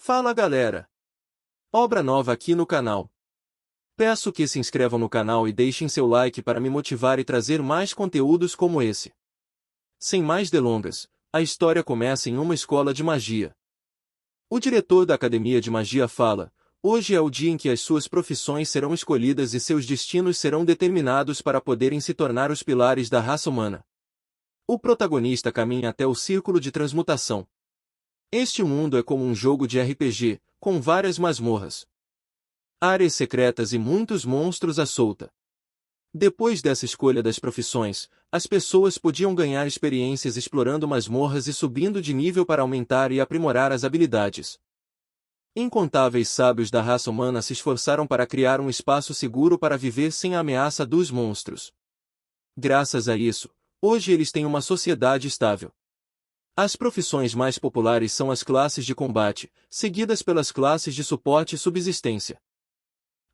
Fala galera! Obra nova aqui no canal. Peço que se inscrevam no canal e deixem seu like para me motivar e trazer mais conteúdos como esse. Sem mais delongas, a história começa em uma escola de magia. O diretor da academia de magia fala: hoje é o dia em que as suas profissões serão escolhidas e seus destinos serão determinados para poderem se tornar os pilares da raça humana. O protagonista caminha até o círculo de transmutação. Este mundo é como um jogo de RPG, com várias masmorras, áreas secretas e muitos monstros à solta. Depois dessa escolha das profissões, as pessoas podiam ganhar experiências explorando masmorras e subindo de nível para aumentar e aprimorar as habilidades. Incontáveis sábios da raça humana se esforçaram para criar um espaço seguro para viver sem a ameaça dos monstros. Graças a isso, hoje eles têm uma sociedade estável. As profissões mais populares são as classes de combate, seguidas pelas classes de suporte e subsistência.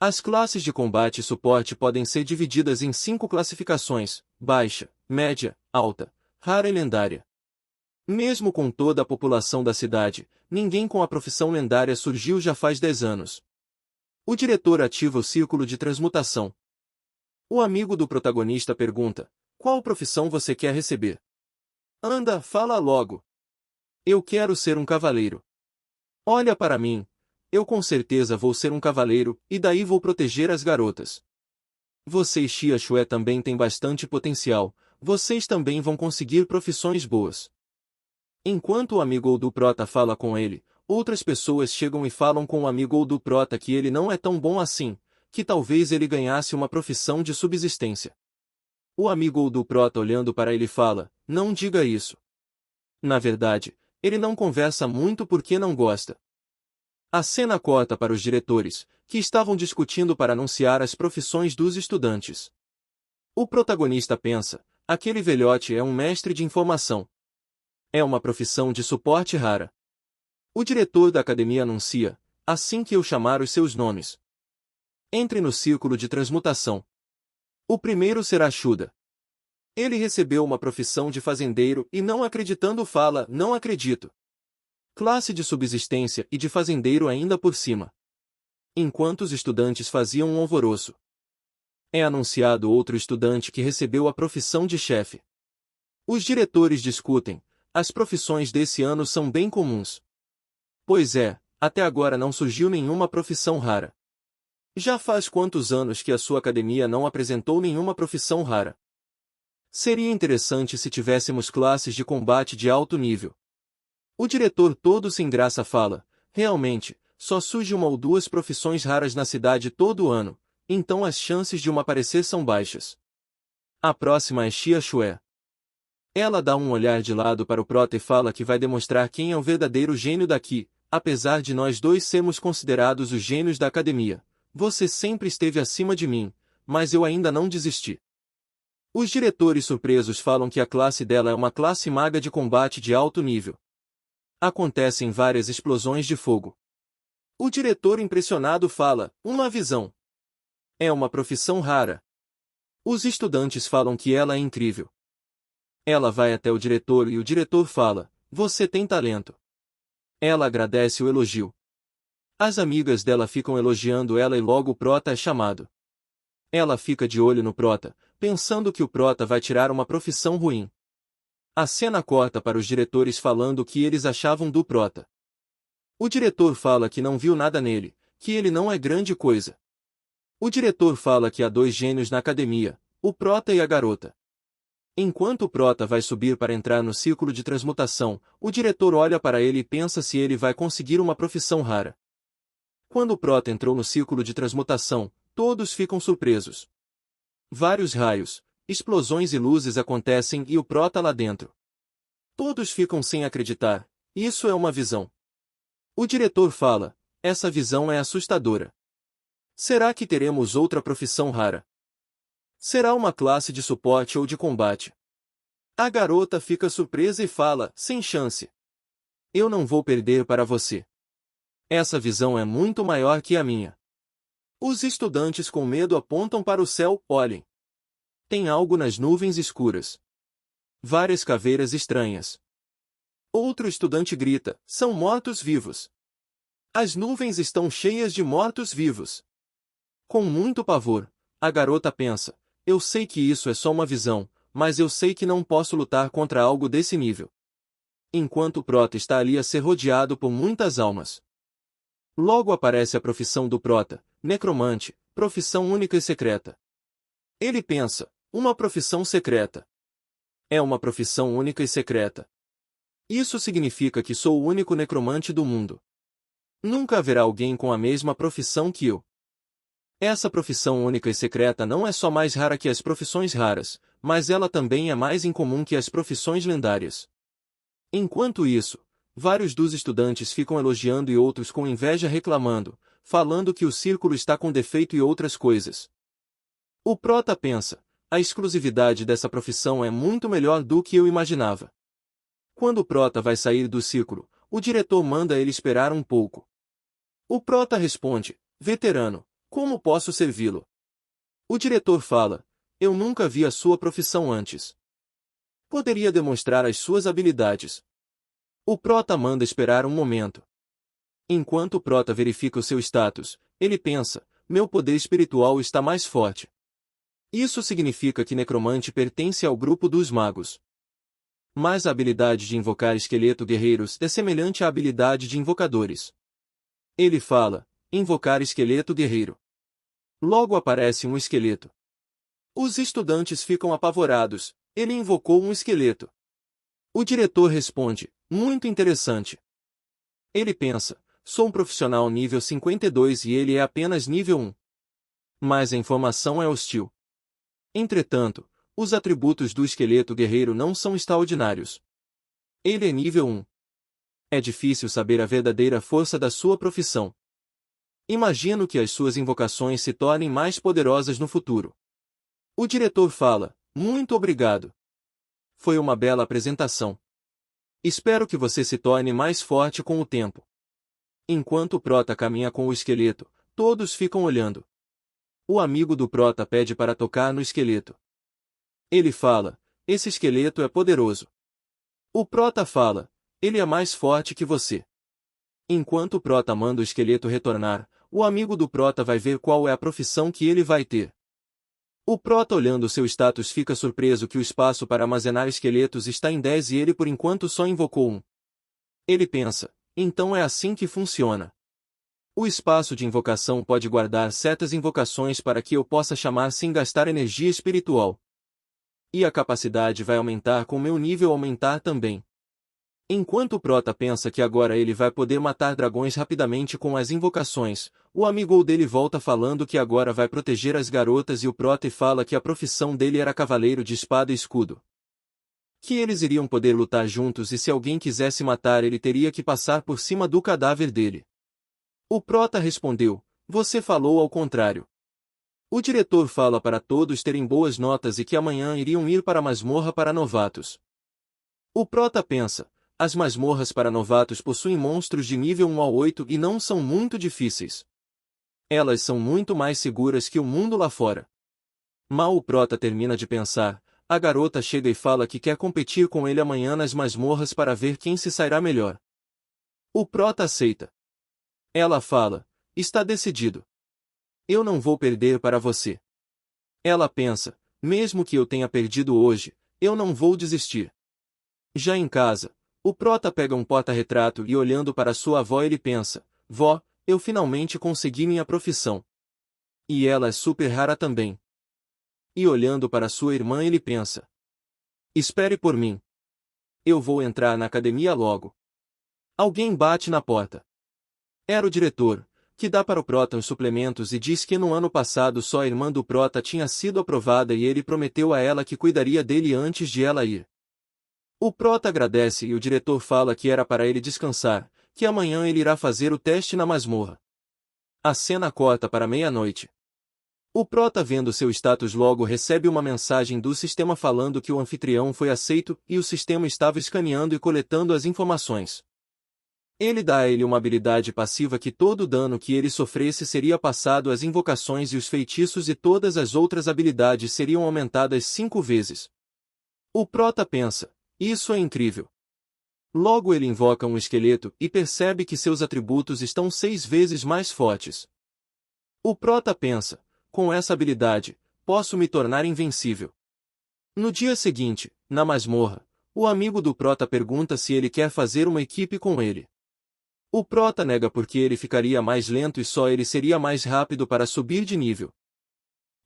As classes de combate e suporte podem ser divididas em 5 classificações: baixa, média, alta, rara e lendária. Mesmo com toda a população da cidade, ninguém com a profissão lendária surgiu já faz 10 anos. O diretor ativa o círculo de transmutação. O amigo do protagonista pergunta: qual profissão você quer receber? Anda, fala logo. Eu quero ser um cavaleiro. Olha para mim. Eu com certeza vou ser um cavaleiro, e daí vou proteger as garotas. Você e Xia Xue também têm bastante potencial, vocês também vão conseguir profissões boas. Enquanto o amigo do prota fala com ele, outras pessoas chegam e falam com o amigo do prota que ele não é tão bom assim, que talvez ele ganhasse uma profissão de subsistência. O amigo do prota olhando para ele fala: não diga isso. Na verdade, ele não conversa muito porque não gosta. A cena corta para os diretores, que estavam discutindo para anunciar as profissões dos estudantes. O protagonista pensa: aquele velhote é um mestre de informação. É uma profissão de suporte rara. O diretor da academia anuncia: assim que eu chamar os seus nomes, entre no círculo de transmutação. O primeiro será Shuda. Ele recebeu uma profissão de fazendeiro e não acreditando fala: não acredito. Classe de subsistência e de fazendeiro ainda por cima. Enquanto os estudantes faziam um alvoroço, é anunciado outro estudante que recebeu a profissão de chefe. Os diretores discutem: as profissões desse ano são bem comuns. Pois é, até agora não surgiu nenhuma profissão rara. Já faz quantos anos que a sua academia não apresentou nenhuma profissão rara? Seria interessante se tivéssemos classes de combate de alto nível. O diretor todo sem graça fala: realmente, só surge uma ou duas profissões raras na cidade todo ano, então as chances de uma aparecer são baixas. A próxima é Xia Xue. Ela dá um olhar de lado para o prota e fala que vai demonstrar quem é o verdadeiro gênio daqui, apesar de nós dois sermos considerados os gênios da academia. Você sempre esteve acima de mim, mas eu ainda não desisti. Os diretores surpresos falam que a classe dela é uma classe maga de combate de alto nível. Acontecem várias explosões de fogo. O diretor impressionado fala: uma visão. É uma profissão rara. Os estudantes falam que ela é incrível. Ela vai até o diretor e o diretor fala: você tem talento. Ela agradece o elogio. As amigas dela ficam elogiando ela e logo o prota é chamado. Ela fica de olho no prota, pensando que o prota vai tirar uma profissão ruim. A cena corta para os diretores falando o que eles achavam do prota. O diretor fala que não viu nada nele, que ele não é grande coisa. O diretor fala que há 2 gênios na academia, o prota e a garota. Enquanto o prota vai subir para entrar no círculo de transmutação, o diretor olha para ele e pensa se ele vai conseguir uma profissão rara. Quando o prota entrou no círculo de transmutação, todos ficam surpresos. Vários raios, explosões e luzes acontecem e o prota lá dentro. Todos ficam sem acreditar: isso é uma visão. O diretor fala: essa visão é assustadora. Será que teremos outra profissão rara? Será uma classe de suporte ou de combate? A garota fica surpresa e fala: sem chance. Eu não vou perder para você. Essa visão é muito maior que a minha. Os estudantes com medo apontam para o céu: olhem. Tem algo nas nuvens escuras. Várias caveiras estranhas. Outro estudante grita: são mortos-vivos. As nuvens estão cheias de mortos-vivos. Com muito pavor, a garota pensa, eu sei que isso é só uma visão, mas eu sei que não posso lutar contra algo desse nível. Enquanto o Prota está ali a ser rodeado por muitas almas. Logo aparece a profissão do Prota, necromante, profissão única e secreta. Ele pensa, uma profissão secreta. É uma profissão única e secreta. Isso significa que sou o único necromante do mundo. Nunca haverá alguém com a mesma profissão que eu. Essa profissão única e secreta não é só mais rara que as profissões raras, mas ela também é mais incomum que as profissões lendárias. Enquanto isso, vários dos estudantes ficam elogiando e outros com inveja reclamando, falando que o círculo está com defeito e outras coisas. O Prota pensa, a exclusividade dessa profissão é muito melhor do que eu imaginava. Quando o Prota vai sair do círculo, o diretor manda ele esperar um pouco. O Prota responde, veterano, como posso servi-lo? O diretor fala, eu nunca vi a sua profissão antes. Poderia demonstrar as suas habilidades. O Prota manda esperar um momento. Enquanto o Prota verifica o seu status, ele pensa, meu poder espiritual está mais forte. Isso significa que Necromante pertence ao grupo dos magos. Mas a habilidade de invocar esqueleto guerreiros é semelhante à habilidade de invocadores. Ele fala, invocar esqueleto guerreiro. Logo aparece um esqueleto. Os estudantes ficam apavorados, ele invocou um esqueleto. O diretor responde, muito interessante. Ele pensa, sou um profissional nível 52 e ele é apenas nível 1. Mas a informação é hostil. Entretanto, os atributos do esqueleto guerreiro não são extraordinários. Ele é nível 1. É difícil saber a verdadeira força da sua profissão. Imagino que as suas invocações se tornem mais poderosas no futuro. O diretor fala, muito obrigado. Foi uma bela apresentação. Espero que você se torne mais forte com o tempo. Enquanto o Prota caminha com o esqueleto, todos ficam olhando. O amigo do Prota pede para tocar no esqueleto. Ele fala, esse esqueleto é poderoso. O Prota fala, ele é mais forte que você. Enquanto o Prota manda o esqueleto retornar, o amigo do Prota vai ver qual é a profissão que ele vai ter. O Prota olhando seu status fica surpreso que o espaço para armazenar esqueletos está em 10 e ele por enquanto só invocou um. Ele pensa, então é assim que funciona. O espaço de invocação pode guardar certas invocações para que eu possa chamar sem gastar energia espiritual. E a capacidade vai aumentar com meu nível aumentar também. Enquanto o Prota pensa que agora ele vai poder matar dragões rapidamente com as invocações, o amigo dele volta falando que agora vai proteger as garotas e o Prota fala que a profissão dele era cavaleiro de espada e escudo. Que eles iriam poder lutar juntos e se alguém quisesse matar ele teria que passar por cima do cadáver dele. O Prota respondeu, você falou ao contrário. O diretor fala para todos terem boas notas e que amanhã iriam ir para a masmorra para novatos. O Prota pensa, as masmorras para novatos possuem monstros de nível 1 ao 8 e não são muito difíceis. Elas são muito mais seguras que o mundo lá fora. Mal o Prota termina de pensar, a garota chega e fala que quer competir com ele amanhã nas masmorras para ver quem se sairá melhor. O Prota aceita. Ela fala, está decidido. Eu não vou perder para você. Ela pensa, mesmo que eu tenha perdido hoje, eu não vou desistir. Já em casa, o Prota pega um porta-retrato e olhando para sua avó ele pensa, vó, eu finalmente consegui minha profissão. E ela é super rara também. E olhando para sua irmã ele pensa, espere por mim. Eu vou entrar na academia logo. Alguém bate na porta. Era o diretor, que dá para o Prota os suplementos e diz que no ano passado só a irmã do Prota tinha sido aprovada e ele prometeu a ela que cuidaria dele antes de ela ir. O Prota agradece e o diretor fala que era para ele descansar, que amanhã ele irá fazer o teste na masmorra. A cena corta para meia-noite. O Prota vendo seu status logo recebe uma mensagem do sistema falando que o anfitrião foi aceito e o sistema estava escaneando e coletando as informações. Ele dá a ele uma habilidade passiva que todo o dano que ele sofresse seria passado às invocações e os feitiços e todas as outras habilidades seriam aumentadas 5 vezes. O Prota pensa, isso é incrível. Logo ele invoca um esqueleto e percebe que seus atributos estão 6 vezes mais fortes. O prota pensa, com essa habilidade, posso me tornar invencível. No dia seguinte, na masmorra, o amigo do prota pergunta se ele quer fazer uma equipe com ele. O prota nega porque ele ficaria mais lento e só ele seria mais rápido para subir de nível.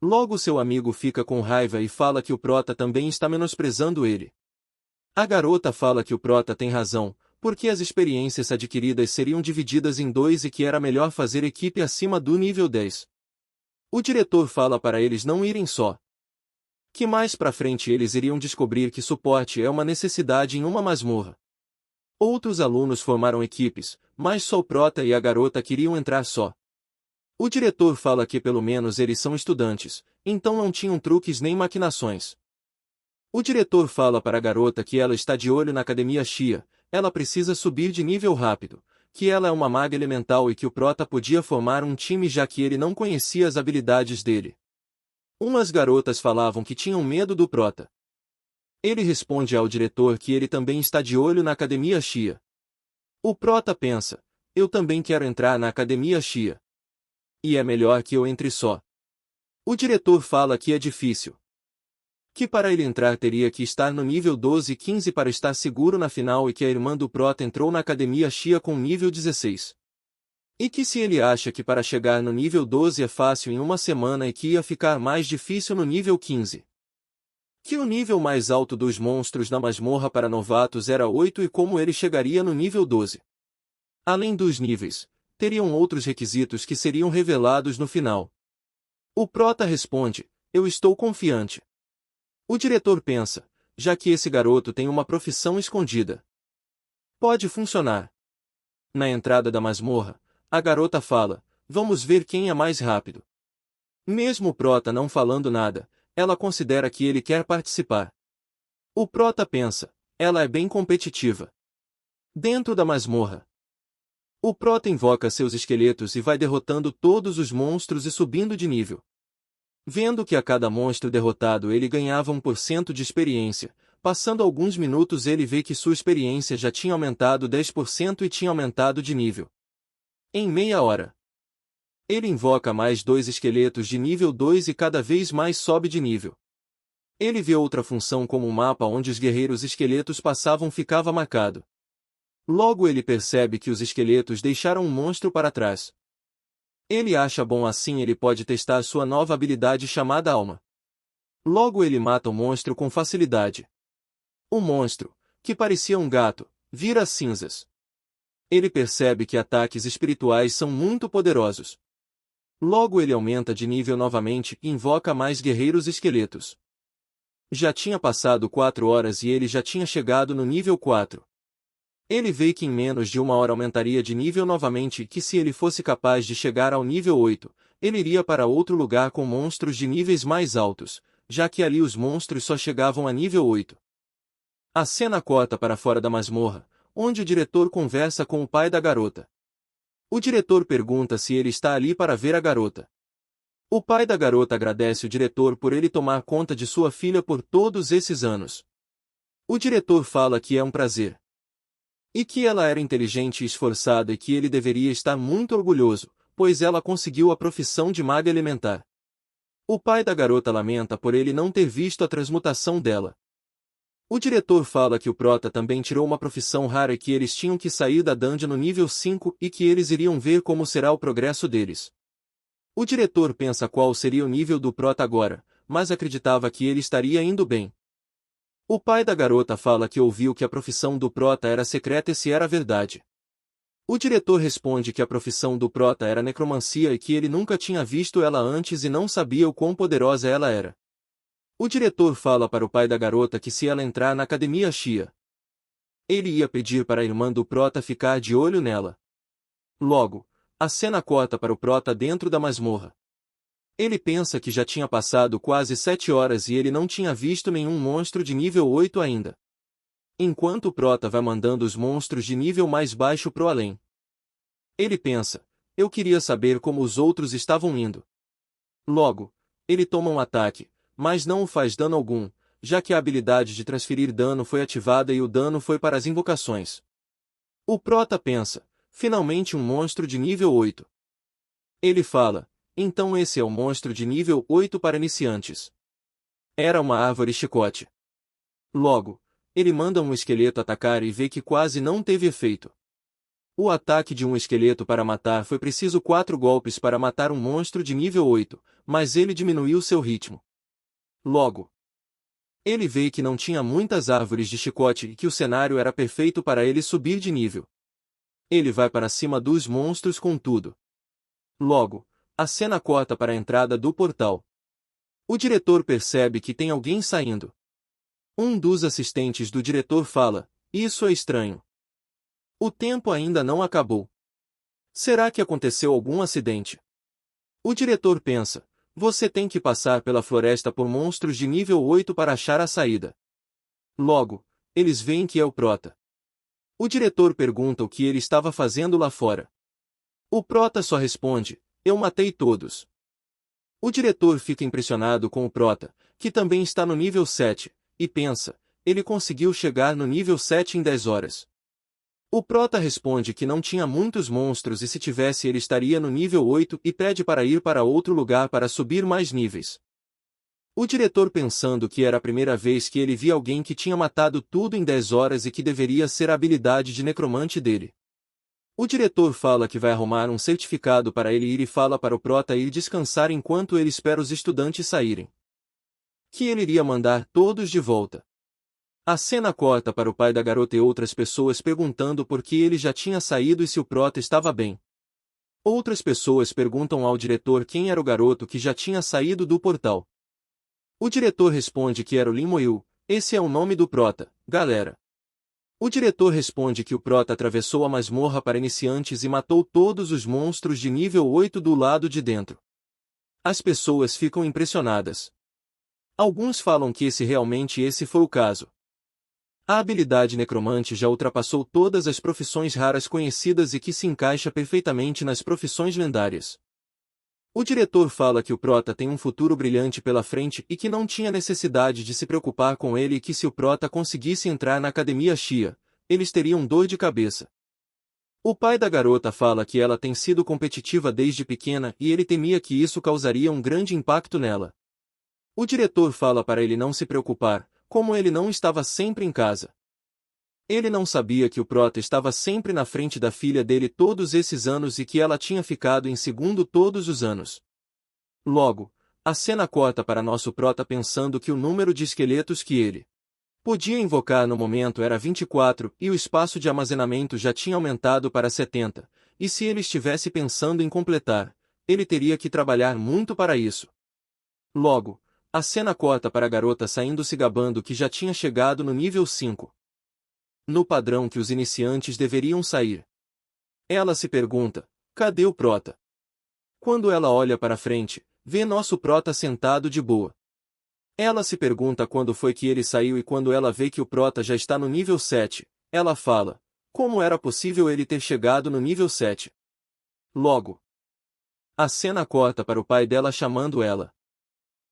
Logo seu amigo fica com raiva e fala que o prota também está menosprezando ele. A garota fala que o prota tem razão, porque as experiências adquiridas seriam divididas em 2 e que era melhor fazer equipe acima do nível 10. O diretor fala para eles não irem só. Que mais pra frente eles iriam descobrir que suporte é uma necessidade em uma masmorra. Outros alunos formaram equipes, mas só o prota e a garota queriam entrar só. O diretor fala que pelo menos eles são estudantes, então não tinham truques nem maquinações. O diretor fala para a garota que ela está de olho na Academia Xia, ela precisa subir de nível rápido, que ela é uma maga elemental e que o prota podia formar um time já que ele não conhecia as habilidades dele. Umas garotas falavam que tinham medo do prota. Ele responde ao diretor que ele também está de olho na Academia Xia. O prota pensa, eu também quero entrar na Academia Xia. E é melhor que eu entre só. O diretor fala que é difícil. Que para ele entrar teria que estar no nível 12 e 15 para estar seguro na final e que a irmã do prota entrou na Academia Xia com nível 16. E que se ele acha que para chegar no nível 12 é fácil em uma semana e que ia ficar mais difícil no nível 15. Que o nível mais alto dos monstros na masmorra para novatos era 8 e como ele chegaria no nível 12. Além dos níveis, teriam outros requisitos que seriam revelados no final. O prota responde, eu estou confiante. O diretor pensa, já que esse garoto tem uma profissão escondida. Pode funcionar. Na entrada da masmorra, a garota fala, vamos ver quem é mais rápido. Mesmo o prota não falando nada, ela considera que ele quer participar. O prota pensa, ela é bem competitiva. Dentro da masmorra, o prota invoca seus esqueletos e vai derrotando todos os monstros e subindo de nível. Vendo que a cada monstro derrotado ele ganhava 1% de experiência, passando alguns minutos ele vê que sua experiência já tinha aumentado 10% e tinha aumentado de nível. Em meia hora, ele invoca mais 2 esqueletos de nível 2 e cada vez mais sobe de nível. Ele vê outra função como um mapa onde os guerreiros esqueletos passavam ficava marcado. Logo ele percebe que os esqueletos deixaram um monstro para trás. Ele acha bom assim ele pode testar sua nova habilidade chamada Alma. Logo ele mata o monstro com facilidade. O monstro, que parecia um gato, vira cinzas. Ele percebe que ataques espirituais são muito poderosos. Logo ele aumenta de nível novamente e invoca mais guerreiros esqueletos. Já tinha passado 4 horas e ele já tinha chegado no nível 4. Ele vê que em menos de 1 hora aumentaria de nível novamente e que se ele fosse capaz de chegar ao nível 8, ele iria para outro lugar com monstros de níveis mais altos, já que ali os monstros só chegavam a nível 8. A cena corta para fora da masmorra, onde o diretor conversa com o pai da garota. O diretor pergunta se ele está ali para ver a garota. O pai da garota agradece o diretor por ele tomar conta de sua filha por todos esses anos. O diretor fala que é um prazer. E que ela era inteligente e esforçada e que ele deveria estar muito orgulhoso, pois ela conseguiu a profissão de maga elementar. O pai da garota lamenta por ele não ter visto a transmutação dela. O diretor fala que o prota também tirou uma profissão rara e que eles tinham que sair da dungeon no nível 5 e que eles iriam ver como será o progresso deles. O diretor pensa qual seria o nível do prota agora, mas acreditava que ele estaria indo bem. O pai da garota fala que ouviu que a profissão do prota era secreta e se era verdade. O diretor responde que a profissão do prota era necromancia e que ele nunca tinha visto ela antes e não sabia o quão poderosa ela era. O diretor fala para o pai da garota que se ela entrar na Academia Xia, ele ia pedir para a irmã do prota ficar de olho nela. Logo, a cena corta para o prota dentro da masmorra. Ele pensa que já tinha passado quase 7 horas e ele não tinha visto nenhum monstro de nível 8 ainda. Enquanto o prota vai mandando os monstros de nível mais baixo pro além. Ele pensa, eu queria saber como os outros estavam indo. Logo, ele toma um ataque, mas não o faz dano algum, já que a habilidade de transferir dano foi ativada e o dano foi para as invocações. O Prota pensa, finalmente um monstro de nível 8. Ele fala, então esse é o monstro de nível 8 para iniciantes. Era uma árvore chicote. Logo, ele manda um esqueleto atacar e vê que quase não teve efeito. O ataque de um esqueleto para matar foi preciso 4 golpes para matar um monstro de nível 8, mas ele diminuiu seu ritmo. Logo, ele vê que não tinha muitas árvores de chicote e que o cenário era perfeito para ele subir de nível. Ele vai para cima dos monstros com tudo. Logo, a cena corta para a entrada do portal. O diretor percebe que tem alguém saindo. Um dos assistentes do diretor fala, isso é estranho. O tempo ainda não acabou. Será que aconteceu algum acidente? O diretor pensa, você tem que passar pela floresta por monstros de nível 8 para achar a saída. Logo, eles veem que é o Prota. O diretor pergunta o que ele estava fazendo lá fora. O Prota só responde, eu matei todos. O diretor fica impressionado com o Prota, que também está no nível 7, e pensa, ele conseguiu chegar no nível 7 em 10 horas. O Prota responde que não tinha muitos monstros e se tivesse ele estaria no nível 8 e pede para ir para outro lugar para subir mais níveis. O diretor pensando que era a primeira vez que ele via alguém que tinha matado tudo em 10 horas e que deveria ser a habilidade de necromante dele. O diretor fala que vai arrumar um certificado para ele ir e fala para o Prota ir descansar enquanto ele espera os estudantes saírem. Que ele iria mandar todos de volta. A cena corta para o pai da garota e outras pessoas perguntando por que ele já tinha saído e se o Prota estava bem. Outras pessoas perguntam ao diretor quem era o garoto que já tinha saído do portal. O diretor responde que era o Limoil, esse é o nome do Prota, galera. O diretor responde que o Prota atravessou a masmorra para iniciantes e matou todos os monstros de nível 8 do lado de dentro. As pessoas ficam impressionadas. Alguns falam que esse foi o caso. A habilidade necromante já ultrapassou todas as profissões raras conhecidas e que se encaixa perfeitamente nas profissões lendárias. O diretor fala que o Prota tem um futuro brilhante pela frente e que não tinha necessidade de se preocupar com ele e que se o Prota conseguisse entrar na Academia Xia, eles teriam dor de cabeça. O pai da garota fala que ela tem sido competitiva desde pequena e ele temia que isso causaria um grande impacto nela. O diretor fala para ele não se preocupar, como ele não estava sempre em casa. Ele não sabia que o Prota estava sempre na frente da filha dele todos esses anos e que ela tinha ficado em segundo todos os anos. Logo, a cena corta para nosso Prota pensando que o número de esqueletos que ele podia invocar no momento era 24 e o espaço de armazenamento já tinha aumentado para 70, e se ele estivesse pensando em completar, ele teria que trabalhar muito para isso. Logo, a cena corta para a garota saindo se gabando que já tinha chegado no nível 5. No padrão que os iniciantes deveriam sair. Ela se pergunta, cadê o Prota? Quando ela olha para frente, vê nosso Prota sentado de boa. Ela se pergunta quando foi que ele saiu e quando ela vê que o Prota já está no nível 7, ela fala, como era possível ele ter chegado no nível 7? Logo, a cena corta para o pai dela chamando ela.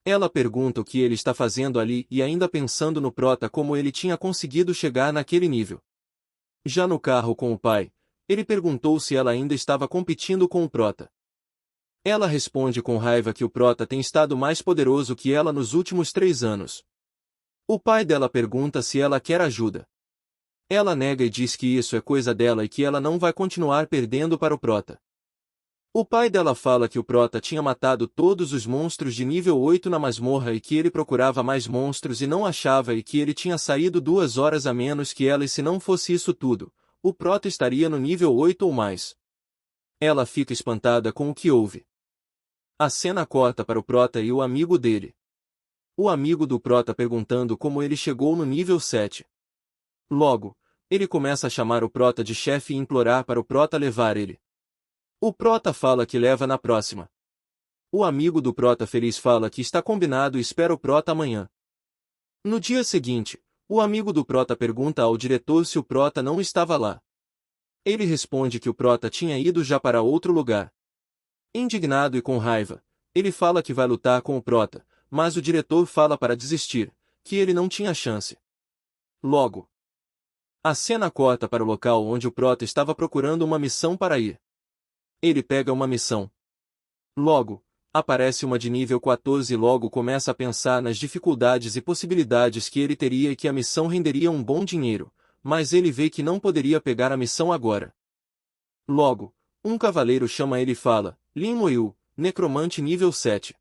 Ela pergunta o que ele está fazendo ali e ainda pensando no Prota como ele tinha conseguido chegar naquele nível. Já no carro com o pai, ele perguntou se ela ainda estava competindo com o Prota. Ela responde com raiva que o Prota tem estado mais poderoso que ela nos últimos 3 anos. O pai dela pergunta se ela quer ajuda. Ela nega e diz que isso é coisa dela e que ela não vai continuar perdendo para o Prota. O pai dela fala que o Prota tinha matado todos os monstros de nível 8 na masmorra e que ele procurava mais monstros e não achava e que ele tinha saído 2 horas a menos que ela e se não fosse isso tudo, o Prota estaria no nível 8 ou mais. Ela fica espantada com o que houve. A cena corta para o Prota e o amigo dele. O amigo do Prota perguntando como ele chegou no nível 7. Logo, ele começa a chamar o Prota de chefe e implorar para o Prota levar ele. O Prota fala que leva na próxima. O amigo do Prota feliz fala que está combinado e espera o Prota amanhã. No dia seguinte, o amigo do Prota pergunta ao diretor se o Prota não estava lá. Ele responde que o Prota tinha ido já para outro lugar. Indignado e com raiva, ele fala que vai lutar com o Prota, mas o diretor fala para desistir, que ele não tinha chance. Logo, a cena corta para o local onde o Prota estava procurando uma missão para ir. Ele pega uma missão. Logo, aparece uma de nível 14 e logo começa a pensar nas dificuldades e possibilidades que ele teria e que a missão renderia um bom dinheiro, mas ele vê que não poderia pegar a missão agora. Logo, um cavaleiro chama ele e fala, Lin Moyu, necromante nível 7.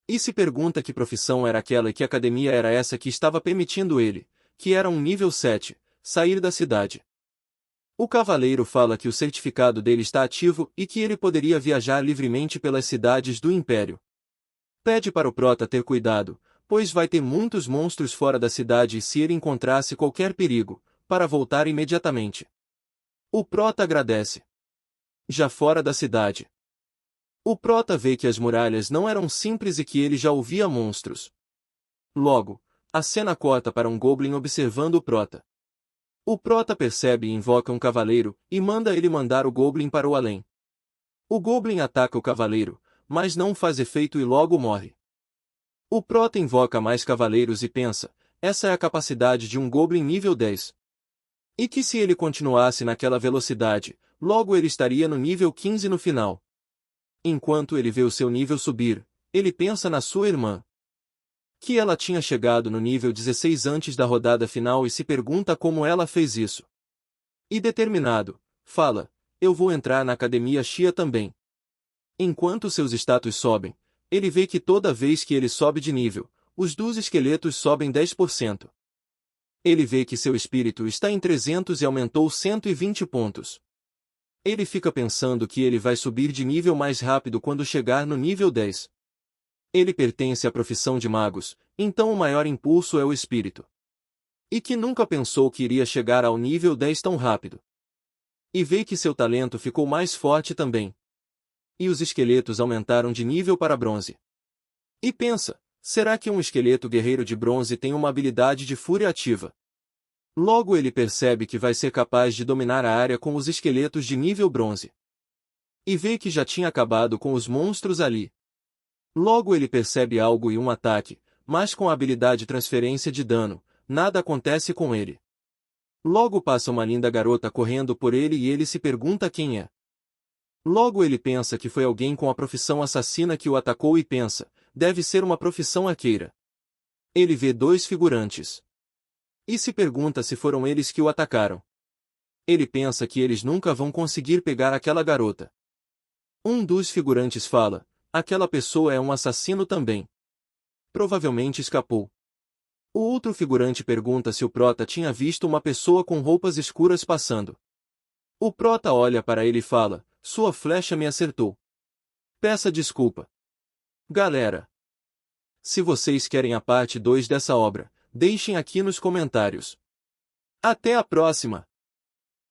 E se pergunta que profissão era aquela e que academia era essa que estava permitindo ele, que era um nível 7, sair da cidade. O cavaleiro fala que o certificado dele está ativo e que ele poderia viajar livremente pelas cidades do Império. Pede para o Prota ter cuidado, pois vai ter muitos monstros fora da cidade e se ele encontrasse qualquer perigo, para voltar imediatamente. O Prota agradece. Já fora da cidade, o Prota vê que as muralhas não eram simples e que ele já ouvia monstros. Logo, a cena corta para um Goblin observando o Prota. O Prota percebe e invoca um cavaleiro, e manda ele mandar o Goblin para o além. O Goblin ataca o cavaleiro, mas não faz efeito e logo morre. O Prota invoca mais cavaleiros e pensa, essa é a capacidade de um Goblin nível 10. E que se ele continuasse naquela velocidade, logo ele estaria no nível 15 no final. Enquanto ele vê o seu nível subir, ele pensa na sua irmã, que ela tinha chegado no nível 16 antes da rodada final e se pergunta como ela fez isso. E determinado, fala, eu vou entrar na academia Xia também. Enquanto seus status sobem, ele vê que toda vez que ele sobe de nível, os dos esqueletos sobem 10%. Ele vê que seu espírito está em 300 e aumentou 120 pontos. Ele fica pensando que ele vai subir de nível mais rápido quando chegar no nível 10. Ele pertence à profissão de magos, então o maior impulso é o espírito. E que nunca pensou que iria chegar ao nível 10 tão rápido. E vê que seu talento ficou mais forte também. E os esqueletos aumentaram de nível para bronze. E pensa, será que um esqueleto guerreiro de bronze tem uma habilidade de fúria ativa? Logo ele percebe que vai ser capaz de dominar a área com os esqueletos de nível bronze. E vê que já tinha acabado com os monstros ali. Logo ele percebe algo e um ataque, mas com a habilidade transferência de dano, nada acontece com ele. Logo passa uma linda garota correndo por ele e ele se pergunta quem é. Logo ele pensa que foi alguém com a profissão assassina que o atacou e pensa, deve ser uma profissão arqueira. Ele vê dois figurantes. E se pergunta se foram eles que o atacaram. Ele pensa que eles nunca vão conseguir pegar aquela garota. Um dos figurantes fala, aquela pessoa é um assassino também. Provavelmente escapou. O outro figurante pergunta se o Prota tinha visto uma pessoa com roupas escuras passando. O Prota olha para ele e fala, sua flecha me acertou. Peça desculpa. Galera, se vocês querem a parte 2 dessa obra, deixem aqui nos comentários. Até a próxima!